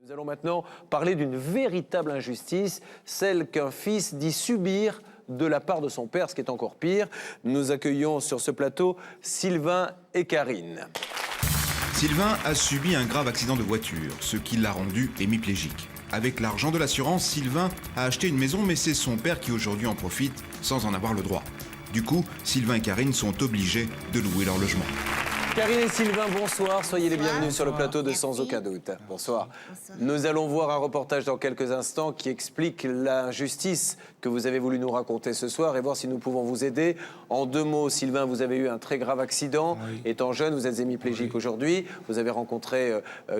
Nous allons maintenant parler d'une véritable injustice, celle qu'un fils dit subir de la part de son père, ce qui est encore pire. Nous accueillons sur ce plateau Sylvain et Karine. Sylvain a subi un grave accident de voiture, ce qui l'a rendu hémiplégique. Avec l'argent de l'assurance, Sylvain a acheté une maison, mais c'est son père qui aujourd'hui en profite sans en avoir le droit. Du coup, Sylvain et Karine sont obligés de louer leur logement. Karine et Sylvain, bonsoir. Soyez les bienvenus sur le plateau de Sans aucun doute. Bonsoir. Nous allons voir un reportage dans quelques instants qui explique l'injustice que vous avez voulu nous raconter ce soir et voir si nous pouvons vous aider. En 2 mots, Sylvain, vous avez eu un très grave accident. Oui. Étant jeune, vous êtes hémiplégique aujourd'hui. Vous avez rencontré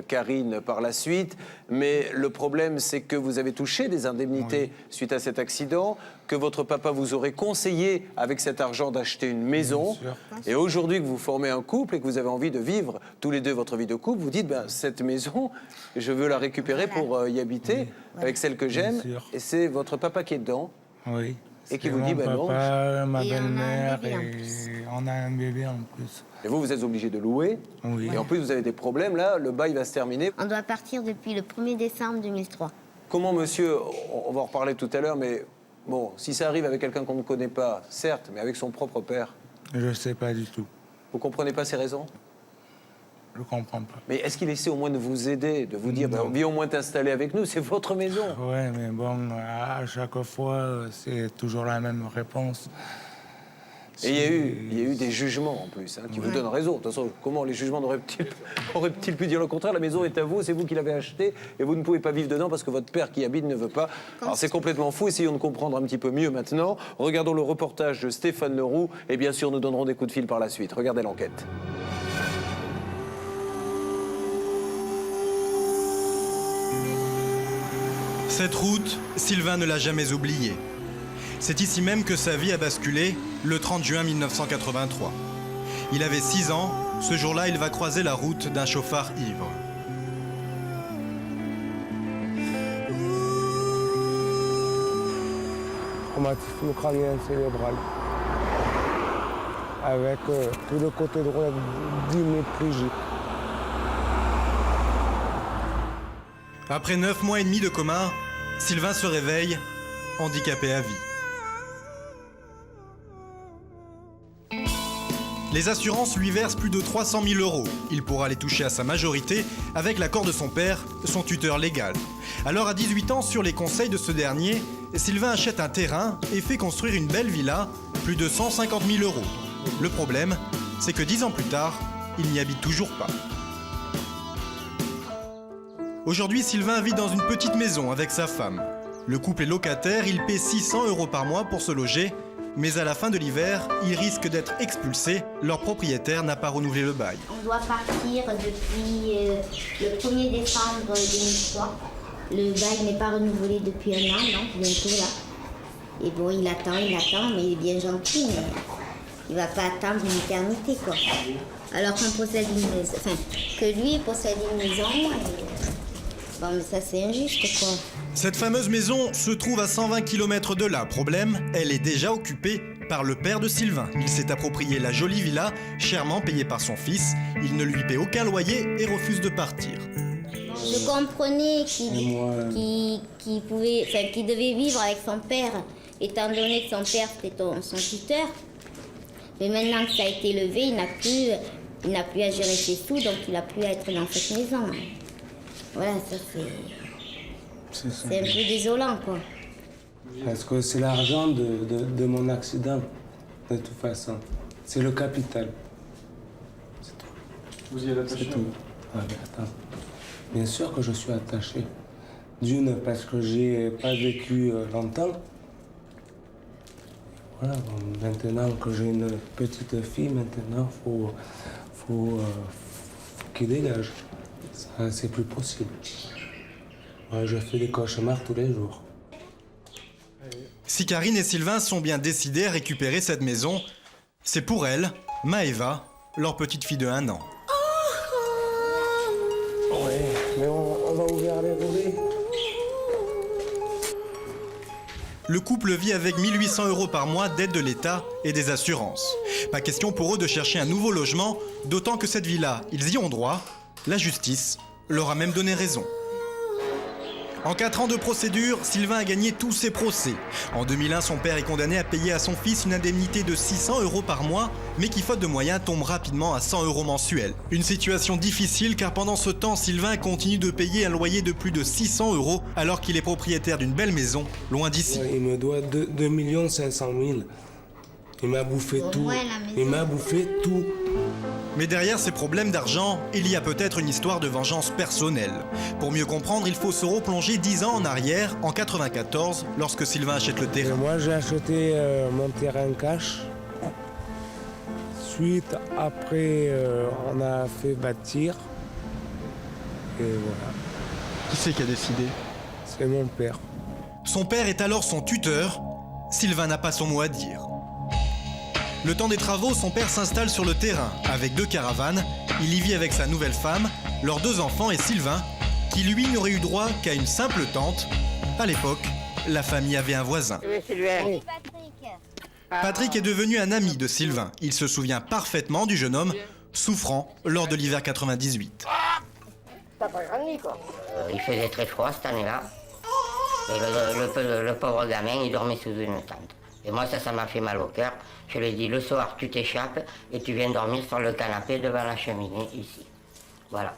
Karine par la suite. Mais le problème, c'est que vous avez touché des indemnités suite à cet accident, que votre papa vous aurait conseillé, avec cet argent, d'acheter une maison. Et aujourd'hui que vous formez un couple et que vous avez envie de vivre tous les deux votre vie de couple, vous dites, cette maison, je veux la récupérer pour y habiter avec celle que j'aime. Et c'est votre papa qui est dedans. Oui. Et qui vous dit, non. Ma belle-mère, et on a un bébé en plus. Et vous êtes obligé de louer. Oui. Et en plus, vous avez des problèmes. Là, le bail va se terminer. On doit partir depuis le 1er décembre 2003. Comment, monsieur, on va en reparler tout à l'heure, mais bon, si ça arrive avec quelqu'un qu'on ne connaît pas, certes, mais avec son propre père. Je ne sais pas du tout. Vous comprenez pas ses raisons? Je comprends pas. Mais est-ce qu'il essaie au moins de vous aider, de vous dire, viens au moins t'installer avec nous, c'est votre maison? Oui, mais bon, à chaque fois, c'est toujours la même réponse. Et il y a eu des jugements en plus, qui vous donnent raison. De toute façon, comment les jugements auraient-ils pu dire le contraire? La maison est à vous, c'est vous qui l'avez achetée, et vous ne pouvez pas vivre dedans parce que votre père qui y habite ne veut pas. Alors c'est complètement fou, essayons de comprendre un petit peu mieux maintenant. Regardons le reportage de Stéphane Leroux, et bien sûr nous donnerons des coups de fil par la suite. Regardez l'enquête. Cette route, Sylvain ne l'a jamais oubliée. C'est ici même que sa vie a basculé, le 30 juin 1983. Il avait 6 ans, ce jour-là, il va croiser la route d'un chauffard ivre. Traumatisme crânien cérébral. Avec tout le côté droit d'hémiplégique. Après 9 mois et demi de coma, Sylvain se réveille, handicapé à vie. Les assurances lui versent plus de 300 000 €. Il pourra les toucher à sa majorité avec l'accord de son père, son tuteur légal. Alors à 18 ans, sur les conseils de ce dernier, Sylvain achète un terrain et fait construire une belle villa, plus de 150 000 €. Le problème, c'est que 10 ans plus tard, il n'y habite toujours pas. Aujourd'hui, Sylvain vit dans une petite maison avec sa femme. Le couple est locataire, il paie 600 € par mois pour se loger, mais à la fin de l'hiver, ils risquent d'être expulsés. Leur propriétaire n'a pas renouvelé le bail. On doit partir depuis le 1er décembre 2003. Le bail n'est pas renouvelé depuis 1 an, donc bientôt là. Et bon, il attend, mais il est bien gentil, mais il va pas attendre une éternité, quoi. Alors qu'on possède une maison, que lui possède une maison, bon, mais ça c'est injuste, quoi. Cette fameuse maison se trouve à 120 km de là. Problème, elle est déjà occupée par le père de Sylvain. Il s'est approprié la jolie villa, chèrement payée par son fils. Il ne lui paie aucun loyer et refuse de partir. Je comprenais qu'il devait vivre avec son père, étant donné que son père c'était son tuteur. Mais maintenant que ça a été levé, il n'a plus à gérer ses sous, donc il n'a plus à être dans cette maison. Voilà, ça c'est un peu désolant, quoi. Parce que c'est l'argent de mon accident, de toute façon. C'est le capital. C'est tout. Vous y êtes attaché? C'est tout. Ah, mais attends. Bien sûr que je suis attaché. D'une, parce que j'ai pas vécu longtemps. Voilà, bon, maintenant que j'ai une petite fille, maintenant, faut qu'il dégage. Ça, c'est plus possible. Ouais, je fais des cauchemars tous les jours. Si Karine et Sylvain sont bien décidés à récupérer cette maison, c'est pour elle, Maëva, leur petite fille de 1 an. Oui, mais on va ouvrir les volets. Le couple vit avec 1 800 € par mois d'aide de l'État et des assurances. Pas question pour eux de chercher un nouveau logement, d'autant que cette villa, ils y ont droit. La justice leur a même donné raison. En 4 ans de procédure, Sylvain a gagné tous ses procès. En 2001, son père est condamné à payer à son fils une indemnité de 600 € par mois, mais qui, faute de moyens, tombe rapidement à 100 € mensuels. Une situation difficile car pendant ce temps, Sylvain continue de payer un loyer de plus de 600 € alors qu'il est propriétaire d'une belle maison, loin d'ici. Il me doit 2 500 000. Il m'a bouffé Au tout. moins, la maison. Il m'a bouffé tout. Mais derrière ces problèmes d'argent, il y a peut-être une histoire de vengeance personnelle. Pour mieux comprendre, il faut se replonger 10 ans en arrière, en 94, lorsque Sylvain achète le Et terrain. moi, j'ai acheté mon terrain cash. Suite, après, on a fait bâtir. Et voilà, Qui c'est qui a décidé? c'est mon père. Son père est alors son tuteur. Sylvain n'a pas son mot à dire. Le temps des travaux, son père s'installe sur le terrain avec 2 caravanes. Il y vit avec sa nouvelle femme, leurs 2 enfants et Sylvain, qui lui n'aurait eu droit qu'à une simple tente. À l'époque, la famille avait un voisin. Patrick est devenu un ami de Sylvain. Il se souvient parfaitement du jeune homme souffrant lors de l'hiver 98. Il faisait très froid cette année-là. Et le pauvre gamin, il dormait sous une tente. Et moi, ça m'a fait mal au cœur. Je lui ai dit, le soir, tu t'échappes et tu viens dormir sur le canapé devant la cheminée, ici. Voilà.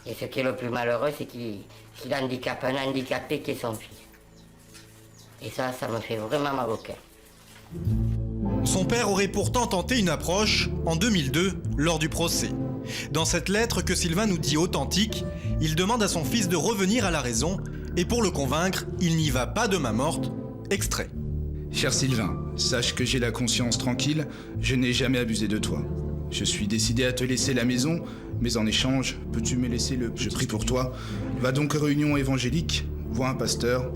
Et ce qui est le plus malheureux, c'est qu'il handicape un handicapé qui est son fils. Et ça me fait vraiment mal au cœur. Son père aurait pourtant tenté une approche en 2002 lors du procès. Dans cette lettre que Sylvain nous dit authentique, il demande à son fils de revenir à la raison et pour le convaincre, il n'y va pas de main morte. Extrait. Cher Sylvain, sache que j'ai la conscience tranquille, je n'ai jamais abusé de toi. Je suis décidé à te laisser la maison, mais en échange, peux-tu me laisser le petit... Je prie pour toi. Va donc aux réunions évangéliques, vois un pasteur,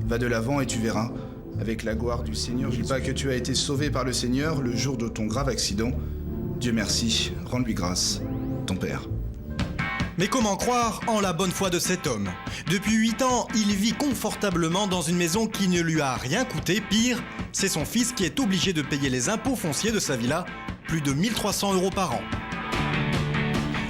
va de l'avant et tu verras. Avec la gloire du Seigneur, je dis pas que tu as été sauvé par le Seigneur le jour de ton grave accident. Dieu merci, rends-lui grâce, ton père. Mais comment croire en la bonne foi de cet homme? Depuis 8 ans, il vit confortablement dans une maison qui ne lui a rien coûté. Pire, c'est son fils qui est obligé de payer les impôts fonciers de sa villa, plus de 1 300 € par an.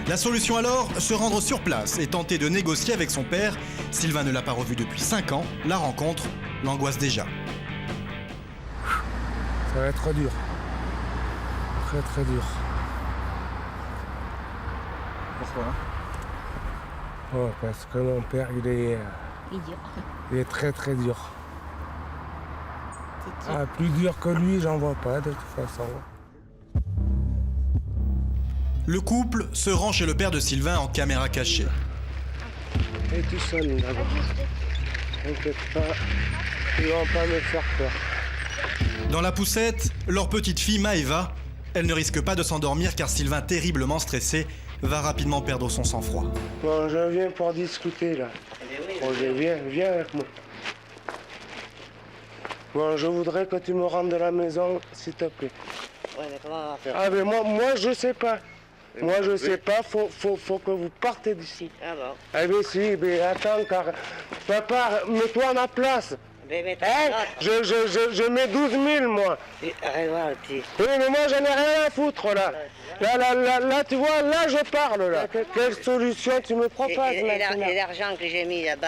La solution alors, se rendre sur place et tenter de négocier avec son père. Sylvain ne l'a pas revu depuis 5 ans. La rencontre l'angoisse déjà. Ça va être dur. Très très dur. Pourquoi? Oh, parce que mon père, il est très très dur. Ah, plus dur que lui, j'en vois pas de toute façon. Le couple se rend chez le père de Sylvain en caméra cachée. Et tu sonnes d'abord. T'inquiète pas, ils vont pas me faire peur. Dans la poussette, leur petite fille Maëva. Elle ne risque pas de s'endormir car Sylvain, terriblement stressé, va rapidement perdre son sang-froid. Bon, je viens pour discuter là. Bon, viens avec moi. Bon, je voudrais que tu me rendes de la maison, s'il te plaît. Ouais, mais comment on va faire? Ah, mais moi je sais pas. Moi je sais pas, faut que vous partez d'ici. Ah bon? Ah mais si, mais attends, car... Papa, mets-toi à ma place. Mais Hein? Je mets 12 000, moi. Arrête voir le petit. Oui, mais moi, j'en ai rien à foutre, là. Là, tu vois, là, je parle, là. Quelle solution tu me proposes, maintenant? Et l'argent que j'ai mis là-bas,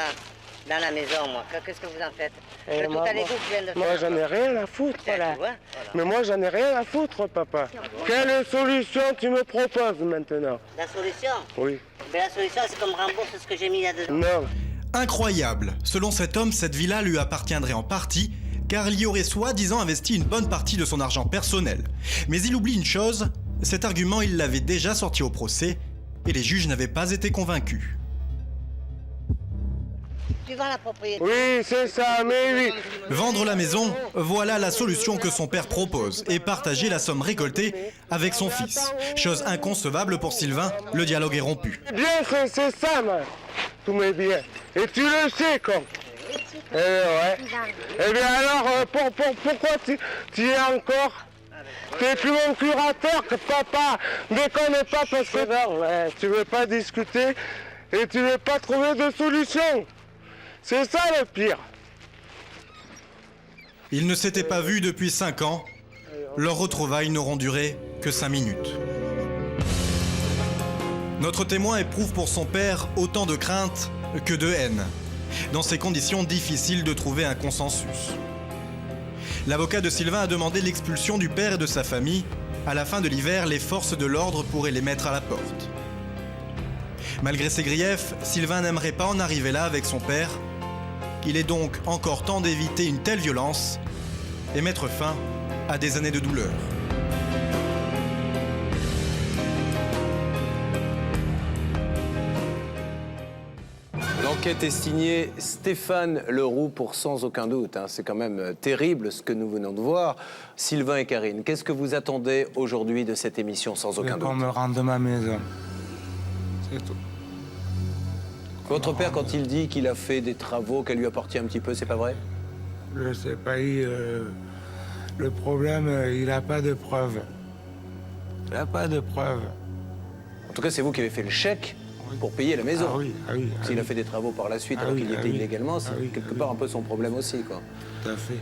dans la maison, moi, qu'est-ce que vous en faites? Eh, Tout à l'égout que je viens de faire. Moi, j'en ai rien à foutre, là. Tu vois? Mais moi, j'en ai rien à foutre, papa. Quelle solution tu me proposes, maintenant? La solution? Oui. Mais la solution, c'est qu'on me rembourse ce que j'ai mis là-dedans. Non. Incroyable. Selon cet homme, cette villa lui appartiendrait en partie, car il y aurait soi-disant investi une bonne partie de son argent personnel. Mais il oublie une chose, cet argument il l'avait déjà sorti au procès, et les juges n'avaient pas été convaincus. Tu vends la propriété. Oui, c'est ça, mais oui. Vendre la maison, voilà la solution que son père propose, et partager la somme récoltée avec son fils. Chose inconcevable pour Sylvain, le dialogue est rompu. Bien, c'est ça, man. Tous mes biens. Et tu le sais, comme. Eh ouais. Eh bien alors, pourquoi tu y es encore? T'es plus mon curateur que papa. Déconne pas parce que non, ouais, tu veux pas discuter et tu veux pas trouver de solution. C'est ça le pire. Ils ne s'étaient pas vus depuis 5 ans. Leurs retrouvailles n'auront duré que 5 minutes. Notre témoin éprouve pour son père autant de crainte que de haine. Dans ces conditions, difficile de trouver un consensus. L'avocat de Sylvain a demandé l'expulsion du père et de sa famille. À la fin de l'hiver, les forces de l'ordre pourraient les mettre à la porte. Malgré ses griefs, Sylvain n'aimerait pas en arriver là avec son père. Il est donc encore temps d'éviter une telle violence et mettre fin à des années de douleur. L'enquête est signée Stéphane Leroux pour Sans aucun doute. Hein. C'est quand même terrible ce que nous venons de voir. Sylvain et Karine, qu'est-ce que vous attendez aujourd'hui de cette émission Sans aucun doute? Qu'on me rende ma maison. C'est tout. Votre père, quand il dit qu'il a fait des travaux, qu'elle lui appartient un petit peu, c'est pas vrai? Je sais pas, le problème, il n'a pas de preuves. Il n'a pas de preuves. En tout cas, c'est vous qui avez fait le chèque pour payer la maison. Ah oui, ah oui. Ah S'il oui. a fait des travaux par la suite Ah alors oui, qu'il y ah était oui. illégalement, c'est Ah oui, quelque ah part oui. un peu son problème aussi, quoi. Tout à fait.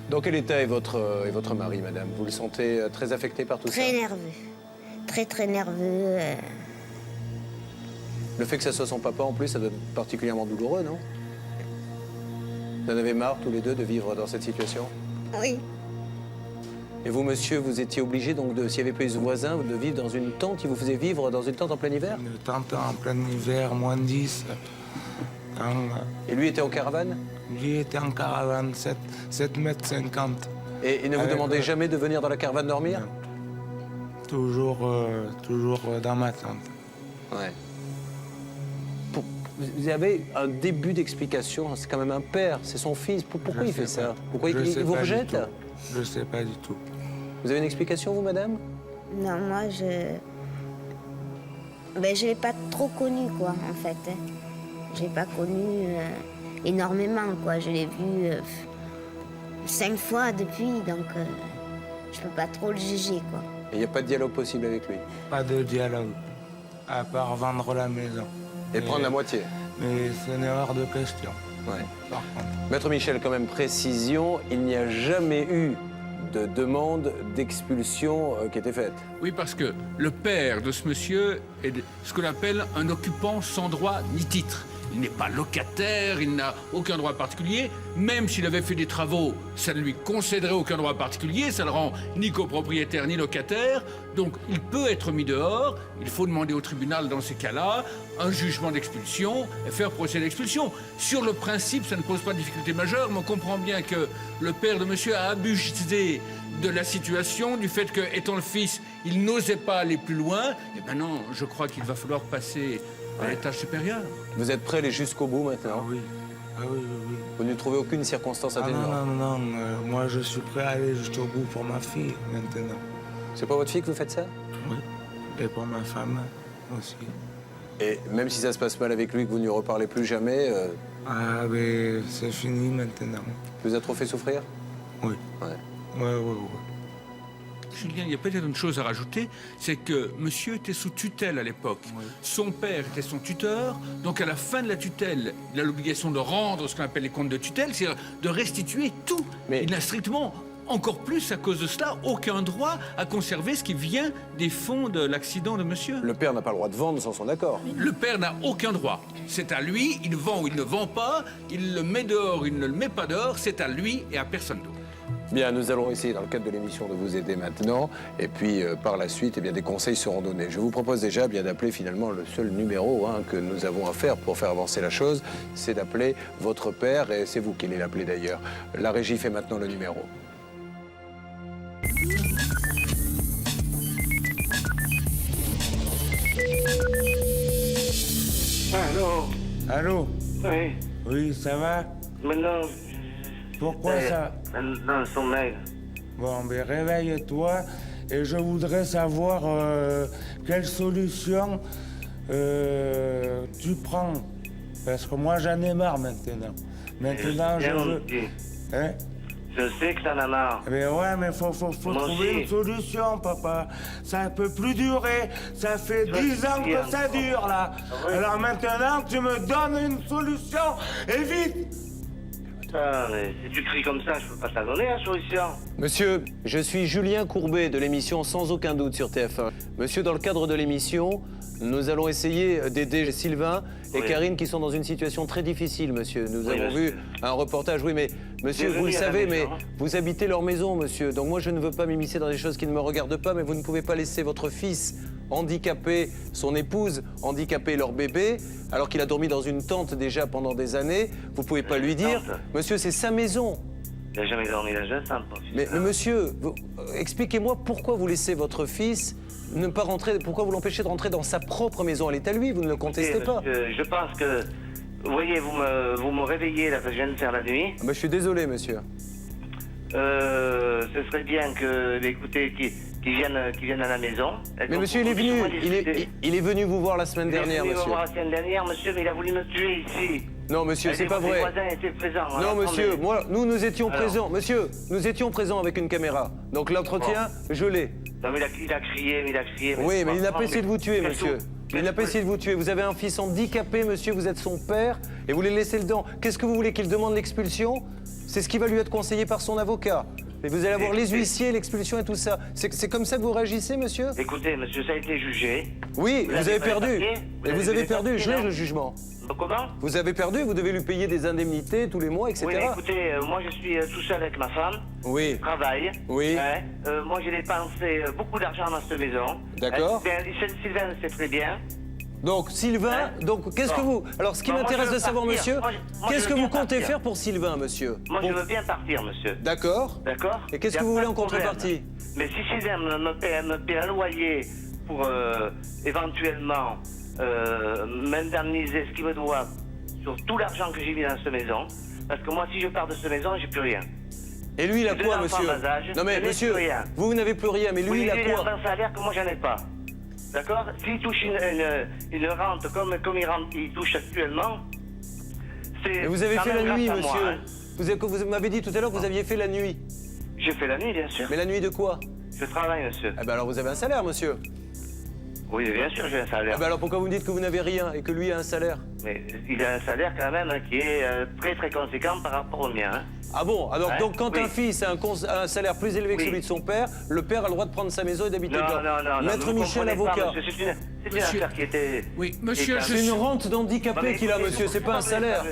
Dans quel état est votre mari, madame? Vous le sentez très affecté par tout Très ça? nerveux. Très, très nerveux. Le fait que ça soit son papa, en plus, ça doit être particulièrement douloureux, non? Vous en avez marre, tous les deux, de vivre dans cette situation? Oui. Et vous, monsieur, vous étiez obligé, donc, s'il n'y avait pas eu ce voisin, de vivre dans une tente? Il vous faisait vivre dans une tente en plein hiver? Une tente en plein hiver, moins 10. Et lui était en caravane? Lui était en caravane, 7 mètres 50. Et il ne vous Avec, demandait jamais de venir dans la caravane dormir? Non. Toujours dans ma tente. Ouais. Vous avez un début d'explication, c'est quand même un père, c'est son fils. Pourquoi Je il fait sais ça? pas. Pourquoi Je il sais vous pas du rejette? tout. Je sais pas du tout. Vous avez une explication, vous, madame? Non, moi, ben, je l'ai pas trop connu, quoi, en fait. Hein. Je l'ai pas connu énormément, quoi. Je l'ai vu 5 fois depuis, donc je peux pas trop le juger, quoi. Il n'y a pas de dialogue possible avec lui. Pas de dialogue, à part vendre la maison. Et prendre la moitié. Mais ce n'est hors de question, Ouais. par contre. Maître Michel, quand même, précision, il n'y a jamais eu de demande d'expulsion qui était faite. Oui, parce que le père de ce monsieur est ce que l'on appelle un occupant sans droit ni titre. Il n'est pas locataire, il n'a aucun droit particulier. Même s'il avait fait des travaux, ça ne lui concéderait aucun droit particulier. Ça le rend ni copropriétaire ni locataire. Donc il peut être mis dehors. Il faut demander au tribunal, dans ces cas-là, un jugement d'expulsion et faire procès d'expulsion. Sur le principe, ça ne pose pas de difficulté majeure, mais on comprend bien que le père de monsieur a abusé de la situation, du fait que, étant le fils, il n'osait pas aller plus loin. Et maintenant, je crois qu'il va falloir passer à l'étage supérieur. Vous êtes prêts à aller jusqu'au bout Ah maintenant? oui, ah oui, oui, oui. Vous ne trouvez aucune circonstance Ah non, atténuante? non, non, moi je suis prêt à aller jusqu'au bout pour ma fille, maintenant. C'est pas votre fille que vous faites ça? Oui, et pour ma femme aussi. Et même si ça se passe mal avec lui, que vous ne lui reparlez plus jamais, Ah, mais c'est fini maintenant. vous a trop fait souffrir? Oui, Ouais. ouais, ouais, ouais. Julien, il y a peut-être une chose à rajouter, c'est que monsieur était sous tutelle à l'époque. Oui. Son père était son tuteur, donc à la fin de la tutelle, il a l'obligation de rendre ce qu'on appelle les comptes de tutelle, c'est-à-dire de restituer tout. Mais- Il n'a strictement, encore plus à cause de cela, aucun droit à conserver ce qui vient des fonds de l'accident de monsieur. Le père n'a pas le droit de vendre sans son accord. Le père n'a aucun droit. C'est à lui, il vend ou il ne vend pas, il le met dehors, il ne le met pas dehors, c'est à lui et à personne d'autre. Bien, nous allons essayer dans le cadre de l'émission de vous aider maintenant. Et puis, par la suite, eh bien, des conseils seront donnés. Je vous propose déjà bien d'appeler finalement le seul numéro que nous avons à faire pour faire avancer la chose. C'est d'appeler votre père, et c'est vous qui allez l'appeler d'ailleurs. La régie fait maintenant le numéro. Allô? Allô? Oui, Oui, ça va? maintenant, Pourquoi ça? dans le sommeil. Bon, ben réveille-toi et je voudrais savoir quelle solution tu prends. Parce que moi, j'en ai marre maintenant. Maintenant, je Bien veux... dit. Hein? Je sais que t'en as marre. Mais ouais, mais faut Moi trouver aussi. une solution, papa. Ça peut plus durer. Ça fait 10 ans que ça dure, là. oui. Alors maintenant, tu me donnes une solution. Et vite! Ça, mais si tu cries comme ça, je peux pas te la donner, la solution. Monsieur, je suis Julien Courbet de l'émission Sans aucun doute sur TF1. Monsieur, dans le cadre de l'émission, nous allons essayer d'aider Sylvain et Oui. Karine qui sont dans une situation très difficile, monsieur. Nous Oui, avons monsieur. vu un reportage, oui, mais monsieur, vous le Bienvenue à la savez, mais maison. vous habitez leur maison, monsieur. Donc moi, je ne veux pas m'immiscer dans des choses qui ne me regardent pas, mais vous ne pouvez pas laisser votre fils handicapé, son épouse handicapée, leur bébé, alors qu'il a dormi dans une tente déjà pendant des années. Vous pouvez pas lui dire, Tente. monsieur, c'est sa maison. Il a jamais dormi dans un centre, mon fils. Mais monsieur, expliquez-moi pourquoi vous laissez votre fils ne pas rentrer, pourquoi vous l'empêchez de rentrer dans sa propre maison? Elle est à lui, vous ne le contestez Écoutez, pas. monsieur, je pense que, vous voyez, vous me réveillez là, parce que je viens de faire la nuit. Ah bah, je suis désolé, monsieur. Ce serait bien que, écoutez, qu'ils viennent à la maison. Mais monsieur, il est venu, il est venu vous voir la semaine dernière, Il est venu me monsieur. voir la semaine dernière, monsieur, mais il a voulu me tuer ici. Non, monsieur, c'est pas Les vrai. voisins étaient présents. Non, alors, monsieur, attendez. moi, nous étions Alors. présents. Monsieur, nous étions présents avec une caméra. Donc l'entretien, je l'ai. Non, mais il a crié, Oui, mais il n'a pas essayé de vous tuer, Qu'est-ce monsieur. que- Il n'a pas essayé de vous tuer. Vous avez un fils handicapé, monsieur, vous êtes son père, et vous les laissez dedans. Qu'est-ce que vous voulez qu'il demande l'expulsion? C'est ce qui va lui être conseillé par son avocat. Mais vous allez avoir les Écoutez. huissiers, l'expulsion et tout ça. C'est comme ça que vous réagissez, monsieur? Écoutez, monsieur, ça a été jugé. Oui, vous avez pas les perdu. papiers Et vous avez avez les perdu, papiers, je l'ai non le jugement. Comment? Vous avez perdu, vous devez lui payer des indemnités tous les mois, etc. Oui, mais écoutez, moi je suis tout seul avec ma femme. Oui. Je travaille. Oui. Hein. Moi j'ai dépensé beaucoup d'argent dans cette maison. D'accord. Sylvain le sait très bien. Donc Sylvain, Hein? donc qu'est-ce que Bon. vous... Alors ce qui Bon, moi, m'intéresse je veux de savoir, partir. monsieur, Moi, je qu'est-ce veux que vous bien comptez partir. faire pour Sylvain, monsieur? Moi Pour- je veux bien partir, monsieur. D'accord. D'accord. Et qu'est-ce Y a que vous pas voulez de en problème. contrepartie? Mais si Sylvain me paie un loyer pour éventuellement m'indemniser ce qu'il me doit sur tout l'argent que j'ai mis dans cette maison, parce que moi si je pars de cette maison, j'ai plus rien. Et lui, il a Deux quoi, enfants monsieur? bas âge, Non mais je n'ai monsieur, plus rien. vous n'avez plus rien, mais lui, Oui, il a lui, quoi? a un salaire que moi j'en ai pas. D'accord? S'il touche une rente comme il touche actuellement, c'est. Mais vous avez quand fait même la nuit, grâce à moi, monsieur. hein. Vous m'avez dit tout à l'heure que vous aviez fait la nuit. J'ai fait la nuit, bien sûr. Mais la nuit de quoi? Je travaille, monsieur. Eh ben alors vous avez un salaire, monsieur. Oui, bien sûr, j'ai un salaire. Eh ben alors pourquoi vous me dites que vous n'avez rien et que lui a un salaire? Mais il a un salaire quand même qui est très très conséquent par rapport au mien. Hein. Ah bon? Alors Ouais, donc quand oui. un fils a un salaire plus élevé que Oui. celui de son père, le père a le droit de prendre sa maison et d'habiter Non, dedans. non, non. Maître vous Michel, comprenez pas, avocat. monsieur, c'est une Monsieur- affaire qui était. Oui, monsieur, qui je était- C'est une suis- rente d'handicapé qu'il a, monsieur, c'est pas un salaire.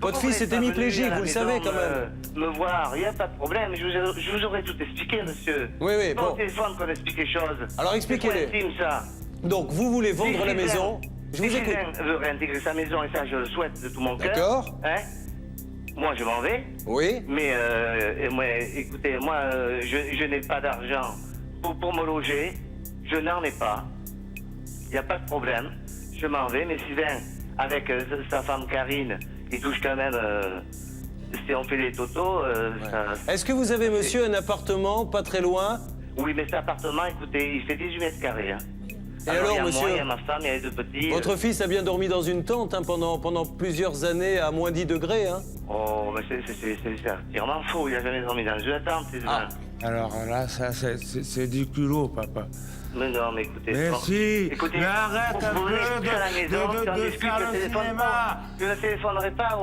Votre fils est hémiplégique, vous le savez quand même. Me voir, il n'y a pas de problème, je vous aurais tout expliqué, monsieur. Oui, oui, C'est pas bon. au téléphone qu'on explique les choses. Alors, expliquez-les. C'est pas intime, ça. Donc vous voulez vendre Si la Sylvain- maison. Je vous si écoute. Sylvain veut réintégrer sa maison, et ça je le souhaite de tout mon cœur. D'accord. Hein? Moi je m'en vais, Oui. mais écoutez, moi je n'ai pas d'argent pour me loger, je n'en ai pas. Il n'y a pas de problème, je m'en vais, mais Sylvain, avec sa femme Karine, il touche quand même, si on fait les totaux, ça- Est-ce que vous avez, monsieur, un appartement pas très loin? Oui, mais cet appartement, écoutez, il fait 18 mètres carrés. Hein. Et alors, il y a monsieur, moi, il y a ma femme, il y a les deux petits. Votre fils a bien dormi dans une tente hein, pendant plusieurs années à moins 10 degrés. Hein. Oh, mais c'est entièrement faux, il n'a jamais dormi dans une tente, Sylvain. Alors là, ça, c'est du culot, papa. Mais non, mais écoutez... Merci. bon, écoutez, Mais arrête vous un venez peu ici à la maison, de puis on discute, faire je le téléphone cinéma. pas. Je ne téléphonerai pas,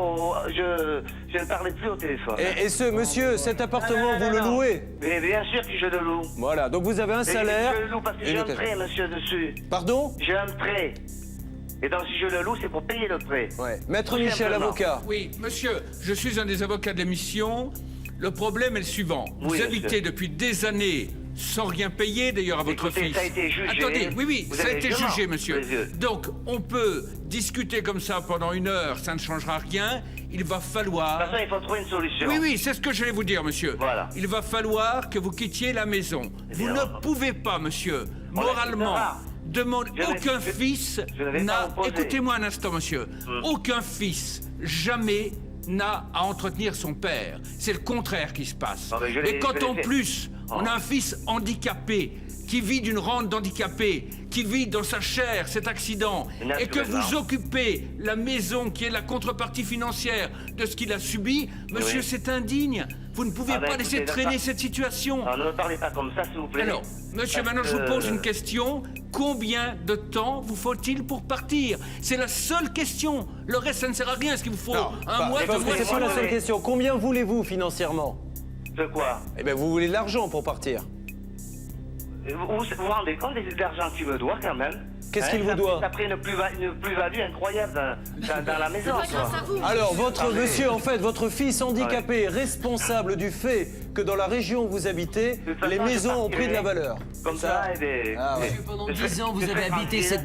je ne parlerai plus au téléphone. Et ce, monsieur, cet appartement, vous le non. louez? Mais bien sûr que je le loue. Voilà, donc vous avez un Et salaire. Je le loue parce que j'ai un prêt, monsieur, dessus. Pardon? J'ai un prêt. Et donc si je le loue, c'est pour payer le prêt. Ouais. Maître Tout Michel, simplement. avocat. Oui, monsieur, je suis un des avocats de l'émission. Le problème est le suivant. Vous Oui, habitez monsieur. depuis des années sans rien payer, d'ailleurs, à votre Écoutez, fils. ça a été jugé. Attendez, oui, Vous ça a avez été les yeux jugé, morts monsieur. sous les yeux. Donc, on peut discuter comme ça pendant 1 heure, ça ne changera rien. Il va De toute falloir... façon, il faut trouver une solution. Oui, oui, c'est ce que j'allais vous dire, monsieur. Voilà. Il va falloir que vous quittiez la maison. Vous bien, ne pouvez pas, monsieur, On moralement, l'acceptera. demander... Je n'ai- Aucun je- fils je ne vais pas n'a... opposer. Écoutez-moi un instant, monsieur. Aucun fils, jamais n'a à entretenir son père. C'est le contraire qui se passe. Non, mais je Et l'ai- quand je l'ai en fait. plus, on a un fils handicapé, qui vit d'une rente d'handicapé, qui vit dans sa chair cet accident, et que vous occupez la maison qui est la contrepartie financière de ce qu'il a subi, monsieur, c'est indigne. Vous ne pouvez pas laisser traîner cette situation. Non, ne me parlez pas comme ça, s'il vous plaît. Alors, monsieur, maintenant je vous pose une question. Combien de temps vous faut-il pour partir? C'est la seule question. Le reste, ça ne sert à rien. Est-ce qu'il vous faut un mois, 2 mois? C'est pas la seule question. Combien voulez-vous financièrement? De quoi? Eh bien, vous voulez de l'argent pour partir. Vous vous rendez compte de l'argent que tu me dois quand même? Qu'est-ce qu'il vous doit? Ça a pris une plus-value incroyable dans la maison. Alors, votre monsieur, en fait, votre fils handicapé est responsable du fait que dans la région où vous habitez, les maisons ont pris de la valeur. Comme ça, Monsieur, pendant 10 ans, vous avez habité cette...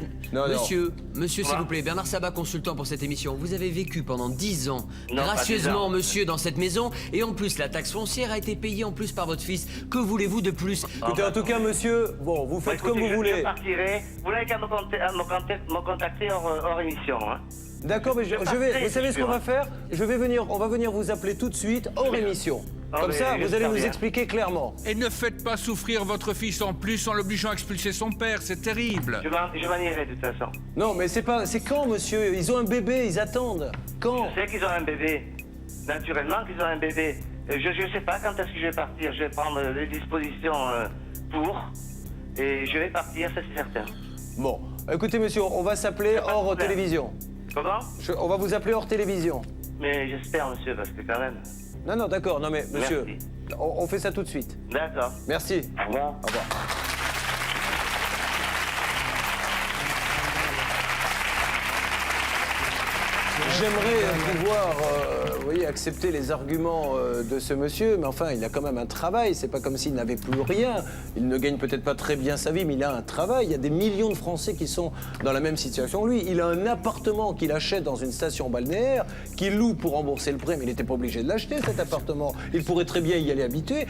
Monsieur, s'il vous plaît, Bernard Sabat, consultant pour cette émission, vous avez vécu pendant 10 ans, gracieusement, monsieur, dans cette maison, et en plus, la taxe foncière a été payée en plus par votre fils. Que voulez-vous de plus? Écoutez, en tout cas, monsieur, bon, vous faites comme vous voulez. Je partirai. Vous n'avez qu'à me contacter hors émission. Hein. D'accord, mais vous savez ce qu'on va faire? On va venir vous appeler tout de suite hors émission. Comme ça, vous allez nous expliquer clairement. Et ne faites pas souffrir votre fils en plus en l'obligeant à expulser son père, c'est terrible. Je m'en irai de toute façon. Non, mais c'est quand, monsieur? Ils ont un bébé, ils attendent. Quand? Je sais qu'ils ont un bébé. Naturellement qu'ils ont un bébé. Je ne sais pas quand est-ce que je vais partir. Je vais prendre les dispositions pour. Et je vais partir, ça c'est certain. Bon, écoutez, monsieur, on va s'appeler hors télévision. Comment? On va vous appeler hors télévision. Mais j'espère, monsieur, parce que quand même... Non, d'accord, non mais, monsieur, Merci. on fait ça tout de suite. D'accord. Merci. Au revoir. Au revoir. J'aimerais pouvoir, vous voyez, accepter les arguments de ce monsieur, mais enfin, il a quand même un travail. C'est pas comme s'il n'avait plus rien. Il ne gagne peut-être pas très bien sa vie, mais il a un travail. Il y a des millions de Français qui sont dans la même situation que lui. Il a un appartement qu'il achète dans une station balnéaire, qu'il loue pour rembourser le prêt, mais il n'était pas obligé de l'acheter, cet appartement. Il pourrait très bien y aller habiter.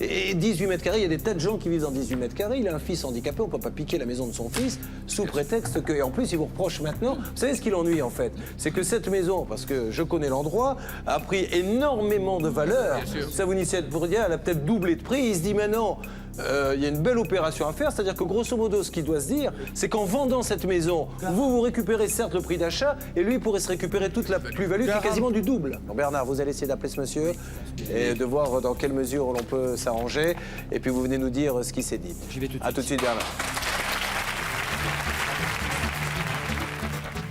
Et 18 mètres carrés, il y a des tas de gens qui vivent dans 18 mètres carrés. Il a un fils handicapé, on ne peut pas piquer la maison de son fils sous prétexte que... Et en plus, il vous reproche maintenant... Vous savez ce qui l'ennuie, en fait? C'est que cette maison, parce que je connais l'endroit, a pris énormément de valeur. Ça vous initiez pour dire, elle a peut-être doublé de prix. Il se dit maintenant, il y a une belle opération à faire. C'est-à-dire que grosso modo, ce qu'il doit se dire, c'est qu'en vendant cette maison, vous récupérez certes le prix d'achat, et lui pourrait se récupérer toute la plus-value qui est quasiment du double. Donc Bernard, vous allez essayer d'appeler ce monsieur et de voir dans quelle mesure l'on peut s'arranger. Et puis vous venez nous dire ce qui s'est dit. J'y vais tout de suite. À tout de suite, Bernard.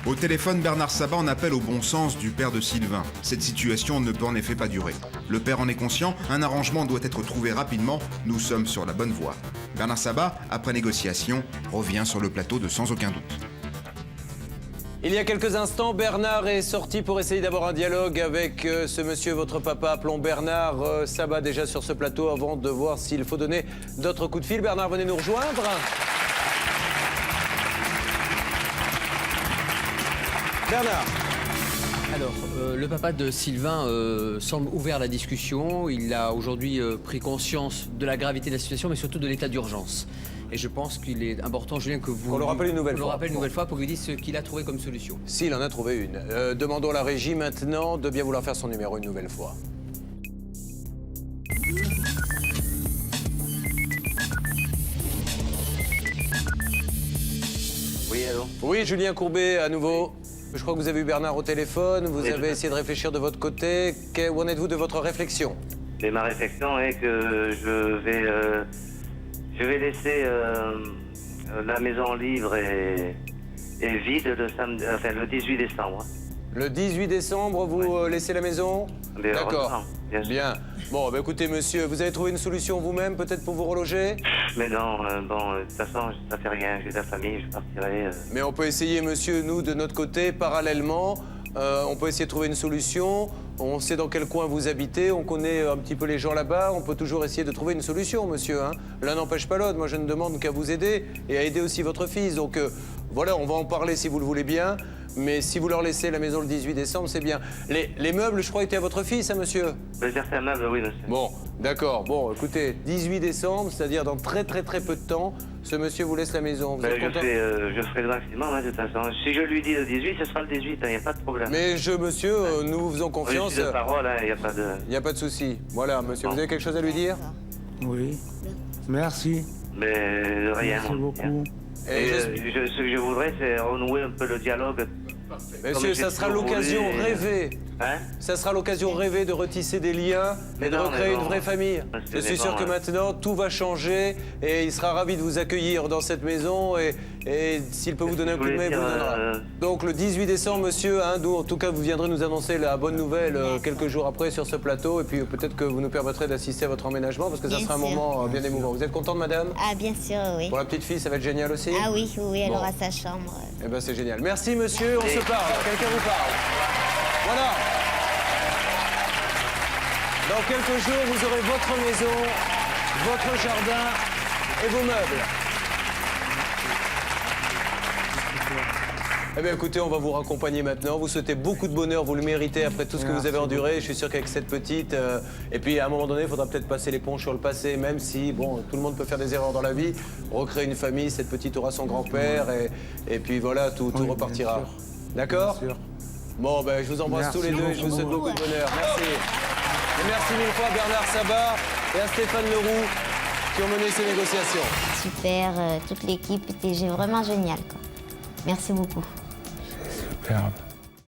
Au téléphone, Bernard Sabat en appelle au bon sens du père de Sylvain. Cette situation ne peut en effet pas durer. Le père en est conscient, un arrangement doit être trouvé rapidement, nous sommes sur la bonne voie. Bernard Sabat, après négociation, revient sur le plateau de Sans aucun doute. Il y a quelques instants, Bernard est sorti pour essayer d'avoir un dialogue avec ce monsieur, votre papa. Appelons Bernard Sabat déjà sur ce plateau avant de voir s'il faut donner d'autres coups de fil. Bernard, venez nous rejoindre. Bernard. Alors, le papa de Sylvain semble ouvert à la discussion. Il a aujourd'hui pris conscience de la gravité de la situation, mais surtout de l'état d'urgence. Et je pense qu'il est important, Julien, que vous... On le rappelle une nouvelle fois. Pour lui dire ce qu'il a trouvé comme solution. S'il en a trouvé une. Demandons à la régie maintenant de bien vouloir faire son numéro une nouvelle fois. Oui, allô? Oui, Julien Courbet, à nouveau. Je crois que vous avez eu Bernard au téléphone. Vous avez essayé de réfléchir de votre côté. Où en êtes-vous de votre réflexion? Et ma réflexion est que je vais laisser la maison libre et vide le 18 décembre. Le 18 décembre, vous laissez la maison? D'accord. Bien. Bon, bah écoutez, monsieur, vous avez trouvé une solution vous-même, peut-être pour vous reloger? Mais non, de toute façon, ça fait rien. J'ai de la famille, je partirai. Mais on peut essayer, monsieur, nous, de notre côté, parallèlement. On peut essayer de trouver une solution. On sait dans quel coin vous habitez, on connaît un petit peu les gens là-bas. On peut toujours essayer de trouver une solution, monsieur. Hein. L'un n'empêche pas l'autre. Moi, je ne demande qu'à vous aider et à aider aussi votre fils. Donc, voilà, on va en parler si vous le voulez bien. Mais si vous leur laissez la maison le 18 décembre, c'est bien. Les meubles, je crois, étaient à votre fils, hein, monsieur? Certains meubles, oui, monsieur. Bon, d'accord. Bon, écoutez, 18 décembre, c'est-à-dire dans très peu de temps, ce monsieur vous laisse la maison. Vous êtes content? Je ferai le maximum, hein, de toute façon. Si je lui dis le 18, ce sera le 18, il n'y a pas de problème. Mais monsieur, nous vous faisons confiance. Je suis de parole, il n'y a pas de... Il n'y a pas de souci. Voilà, monsieur, vous avez quelque chose à lui dire? Oui. Merci. Mais rien. Merci beaucoup. Et ce que je voudrais, c'est renouer un peu le dialogue. Monsieur, ça sera l'occasion rêvée. Hein? Ça sera l'occasion rêvée de retisser des liens et de recréer une vraie famille. Je suis sûr que maintenant, tout va changer et il sera ravi de vous accueillir dans cette maison et s'il peut vous donner un coup de main, il vous donnera. Donc le 18 décembre, monsieur, hein, en tout cas, vous viendrez nous annoncer la bonne nouvelle quelques jours après sur ce plateau et puis peut-être que vous nous permettrez d'assister à votre emménagement parce que ça sera un moment bien émouvant. Vous êtes contente, madame? Ah, bien sûr, oui. Pour la petite fille, ça va être génial aussi? Ah oui, oui, elle aura sa chambre. Eh ben c'est génial. Merci, monsieur, on se parle. Quelqu'un vous parle. Voilà. Dans quelques jours, vous aurez votre maison, votre jardin et vos meubles. Eh bien, écoutez, on va vous raccompagner maintenant. Vous souhaitez beaucoup de bonheur, vous le méritez après tout ce que vous avez enduré. Je suis sûr qu'avec cette petite... Et puis, à un moment donné, il faudra peut-être passer l'éponge sur le passé, même si, bon, tout le monde peut faire des erreurs dans la vie. Recréer une famille, cette petite aura son grand-père et puis voilà, tout repartira. D'accord? Bon, ben, je vous embrasse tous les deux et je vous souhaite beaucoup de bonheur. Merci. Et merci mille fois à Bernard Sabat et à Stéphane Leroux qui ont mené ces négociations. Super, toute l'équipe était vraiment géniale, quoi. Merci beaucoup. Superbe.